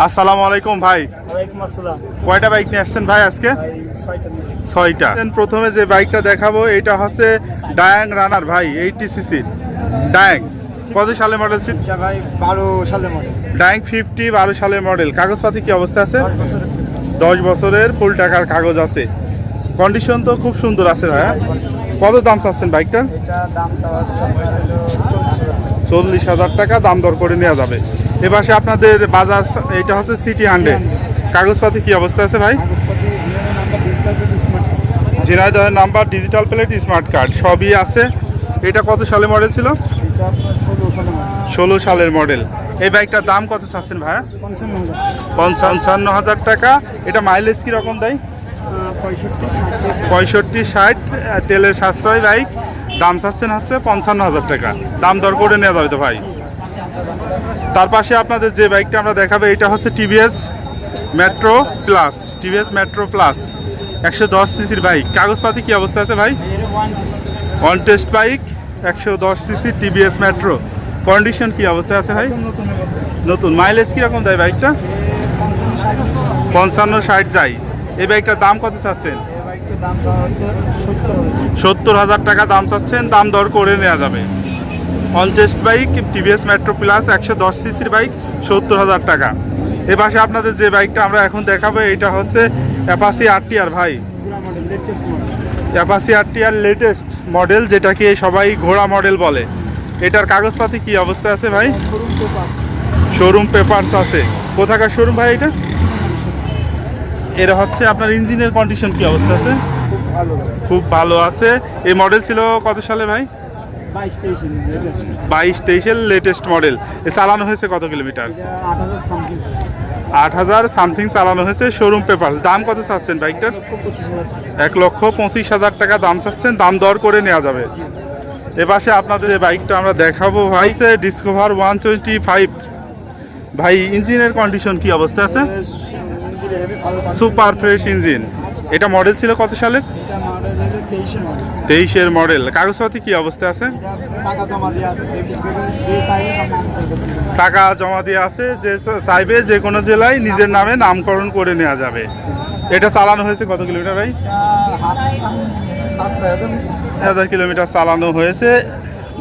আসসালামু আলাইকুম ভাই। ওয়ালাইকুম আসসালাম। কয়টা বাইক নিয়ে আসছেন ভাই আজকে? ভাই 6টা নিয়েছি। 6টা। প্রথমে যে বাইকটা দেখাবো এটা হচ্ছে ডায়াং রানার ভাই, 80 সিসির ডায়াং। কত সালে মডেল ছিল? এটা ভাই 12 সালের মডেল। ডায়াং 50 12 সালের মডেল। কাগজপাতি কি অবস্থা আছে? 10 বছরের। 10 বছরের ফুল টাকার কাগজ আছে। কন্ডিশন তো খুব সুন্দর আছে ভাইয়া। কত দাম চাচ্ছেন বাইকটার? এটা দাম চাওয়া হচ্ছে আপনার হলো 40,000 টাকা। 40,000 টাকা দাম দর করে নেওয়া যাবে। এপাশে আপনাদের বাজাজ, এটা হচ্ছে সিটি 100। কাগজপাতি কি অবস্থা আছে ভাই? কাগজপত্র ঝিনাইদহের number, digital plate, smart card সবই আছে। এটা কত সালে মডেল ছিল? এটা আপনার 16 সালের মডেল। 16 সালের মডেল। এই বাইকটার দাম কত চাচ্ছেন ভাইয়া? 55,000। 55,000 টাকা। এটা মাইলেজ কি রকম দেয়? 65 60। তেলের সাশ্রয় বাইক। দাম চাচ্ছেন হচ্ছে 55,000 টাকা। দাম দর করে নেওয়া যাবে তো ভাই। তার পাশে আপনাদের যে বাইকটা আমরা দেখাবো এটা হচ্ছে TVS metro plus. TVS metro plus 110 সিসির বাইক। কাগজপাতি কি অবস্থা আছে ভাই? One test bike, 110 CC TVS metro. Condition কি অবস্থা আছে ভাই? নতুন। মাইলেজ কিরকম দেয় বাইকটা? 55 60 যায়। এই বাইকটার দাম কত চাচ্ছেন? এই বাইকটার দাম চাওয়া হচ্ছে 70,000। 70,000 টাকা দাম চাচ্ছেন, দাম দর করে নেওয়া যাবে। On test bike, TVS metro plus, 110 সিসির বাইক, 70,000 টাকা। এ পাশে আপনাদের যে বাইকটা আমরা এখন দেখাবো এটা হচ্ছে অ্যাপাচি আরটিআর ভাই। পুরো model, latest model. Apache RTR latest model, যেটাকে সবাই ঘোড়া মডেল বলে। এটার কাগজপাতি কি অবস্থা আছে ভাই? Showroom paper. শোরুম পেপারস আছে। কোথাকার শোরুম ভাই এটা? এরা হচ্ছে আপনার ইঞ্জিনের কন্ডিশন কি অবস্থা আছে? খুব ভালো। খুব ভালো আছে। এই মডেল ছিল কত সালে ভাই? 22-23 লেটেস্ট। 22-23-এর লেটেস্ট মডেল। এ চালানো হয়েছে কত কিলোমিটার? এটা 8,000 সামথিং। 8,000 সামথিং চালানো হয়েছে। Showroom paper. দাম কত চাচ্ছেন বাইকটার? 1,25,000 1,25,000 টাকা। টাকা দাম চাচ্ছেন, দাম দর করে নেওয়া যাবে। এপাশে আপনাদের এই বাইকটা আমরা দেখাবো ভাই, ডিসকভার 125 ভাই। ইঞ্জিনের কন্ডিশন কি অবস্থা আছে? Super fresh engine. এটা মডেল ছিল কত সালের? এটা মডেল হলো 23 মডেল। 23-এর মডেল। কাগজপাতি কি অবস্থা আছে? টাকা জমা দিয়ে আছে, যে চাইবে তার নাম করবে। টাকা জমা দিয়ে আছে, যে চাইবে যে কোনো জেলায় নিজের নামে নামকরণ করে নেওয়া যাবে। এটা চালানো হয়েছে কত কিলোমিটার ভাই? 1,000 কিলোমিটার চালানো হয়েছে।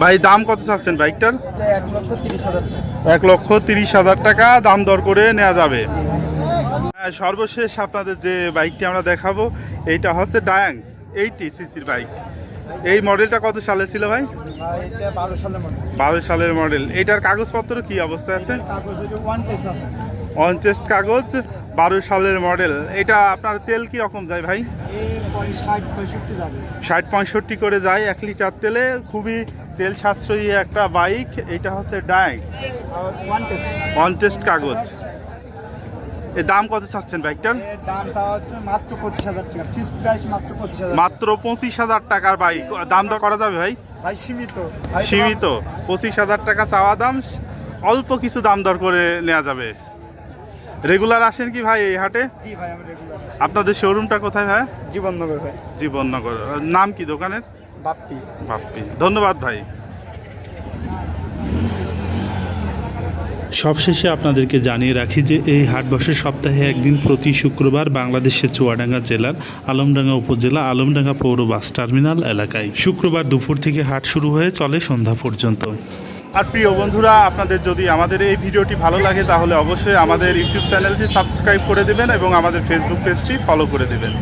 ভাই দাম কত চাচ্ছেন বাইকটার? 1,30,000 টাকা। 1,30,000 টাকা দাম দর করে নেওয়া যাবে। সর্বশেষ আপনাদের যে বাইকটি আমরা দেখাবো এইটা হচ্ছে ডায়াং 80 সিসির বাইক। এই মডেলটা কত সালে ছিল ভাই? এটা 12 সালের মডেল। 12 সালের মডেল। এটার কাগজপত্র কি অবস্থা আছে? কাগজ হলো ওয়ান টেস্ট আছে। অন টেস্ট কাগজ, 12 সালের মডেল। এটা আপনার তেল কি রকম যায় ভাই? এই 60-65 যাবে। 60-65 করে যায় 1 লিটার তেলে। খুবই তেল সাশ্রয়ী একটা বাইক। এটা হচ্ছে ডায়াং ওয়ান টেস্ট। অন টেস্ট কাগজ। এর দাম কত চাচ্ছেন বাইকটার? এর দাম চাওয়া হচ্ছে মাত্র 25,000 টাকা। ফিক্সড প্রাইস মাত্র 25,000। মাত্র 25,000 টাকার বাইক। দাম দর করা যাবে ভাই? ভাই সীমিত। সীমিত। 25,000 টাকা চাওয়া দাম, অল্প কিছু দাম দর করে নেওয়া যাবে। রেগুলার আসেন কি ভাই এই হাটে? জি ভাই, আমি রেগুলার। আপনাদের শোরুমটা কোথায় ভাই? জীবননগর ভাই। জীবননগর। নাম কি দোকানের? বাপ্পি। বাপ্পি। ধন্যবাদ ভাই। সবশেষে আপনাদেরকে জানিয়ে রাখি যে এই হাট বসে সপ্তাহে একদিন প্রতি শুক্রবার বাংলাদেশের চুয়াডাঙ্গা জেলার আলমডাঙ্গা উপজেলা আলমডাঙ্গা পৌর বাস টার্মিনাল এলাকায়। শুক্রবার দুপুর থেকে হাট শুরু হয়ে চলে সন্ধ্যা পর্যন্ত। আর প্রিয় বন্ধুরা, আপনাদের যদি আমাদের এই ভিডিওটি ভালো লাগে তাহলে অবশ্যই আমাদের ইউটিউব চ্যানেলটি সাবস্ক্রাইব করে দেবেন এবং আমাদের ফেসবুক পেজটি ফলো করে দেবেন।